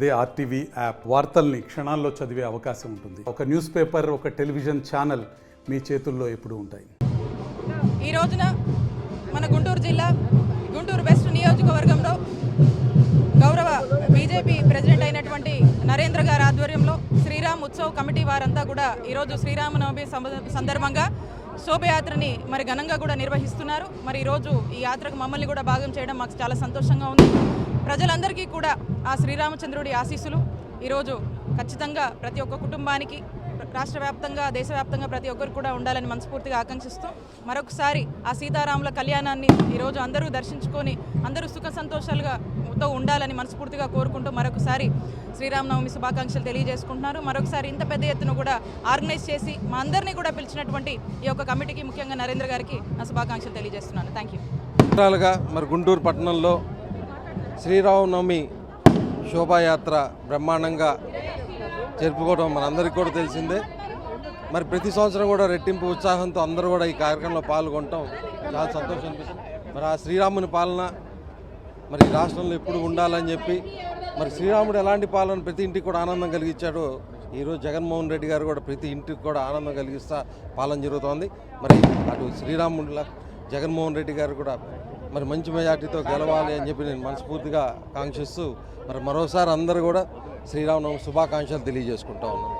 అదే RTV app వార్తల్ని క్షణాల్లో చదివే అవకాశం ఉంటుంది. ఒక న్యూస్ పేపర్, ఒక టెలివిజన్ ఛానల్ మీ చేతుల్లో ఎప్పుడూ ఉంటాయి. ఈ రోజున మన గుంటూరు జిల్లా గుంటూరు వెస్ట్ నియోజకవర్గంలో గౌరవ బీజేపీ ప్రెసిడెంట్ అయినటువంటి నరేంద్ర గారి ఆధ్వర్యంలో శ్రీరామ్ ఉత్సవ్ కమిటీ వారంతా కూడా ఈరోజు శ్రీరామనవమి సందర్భంగా శోభయాత్రని మరి ఘనంగా కూడా నిర్వహిస్తున్నారు. మరి ఈరోజు ఈ యాత్రకు మమ్మల్ని కూడా భాగం చేయడం మాకు చాలా సంతోషంగా ఉంది. ప్రజలందరికీ కూడా ఆ శ్రీరామచంద్రుడి ఆశీస్సులు ఈరోజు ఖచ్చితంగా ప్రతి ఒక్క కుటుంబానికి రాష్ట్ర వ్యాప్తంగా దేశవ్యాప్తంగా ప్రతి ఒక్కరు కూడా ఉండాలని మనస్ఫూర్తిగా ఆకాంక్షిస్తూ మరొకసారి ఆ సీతారాముల కళ్యాణాన్ని ఈరోజు అందరూ దర్శించుకొని అందరూ సుఖ సంతోషాలుగా ఉండాలని మనస్ఫూర్తిగా కోరుకుంటూ మరొకసారి శ్రీరామనవమి శుభాకాంక్షలు తెలియజేసుకుంటున్నారు. మరొకసారి ఇంత పెద్ద ఎత్తున కూడా ఆర్గనైజ్ చేసి మా అందరినీ కూడా పిలిచినటువంటి ఈ యొక్క కమిటీకి ముఖ్యంగా నరేంద్ర గారికి నా శుభాకాంక్షలు తెలియజేస్తున్నాను. Thank you. మరి గుంటూరు పట్టణంలో శ్రీరామనవమి శోభాయాత్ర బ్రహ్మాండంగా జరుపుకోవడం మనందరికీ కూడా తెలిసిందే. మరి ప్రతి సంవత్సరం కూడా రెట్టింపు ఉత్సాహంతో అందరూ కూడా ఈ కార్యక్రమంలో పాల్గొనటం చాలా సంతోషం అనిపిస్తుంది. మరి ఆ శ్రీరాముని పాలన మరి రాష్ట్రంలో ఎప్పుడు ఉండాలని చెప్పి మరి శ్రీరాముడు ఎలాంటి పాలన ప్రతి ఇంటికి కూడా ఆనందం కలిగించాడో ఈరోజు జగన్మోహన్ రెడ్డి గారు కూడా ప్రతి ఇంటికి కూడా ఆనందం కలిగిస్తా పాలన జరుగుతోంది. మరి అటు శ్రీరాముడిలా జగన్మోహన్ రెడ్డి గారు కూడా మరి మంచి మెజార్టీతో గెలవాలి అని చెప్పి నేను మనస్ఫూర్తిగా కాంక్షిస్తూ మరి మరోసారి అందరూ కూడా శ్రీరామనవమి శుభాకాంక్షలు తెలియజేసుకుంటా ఉన్నాను.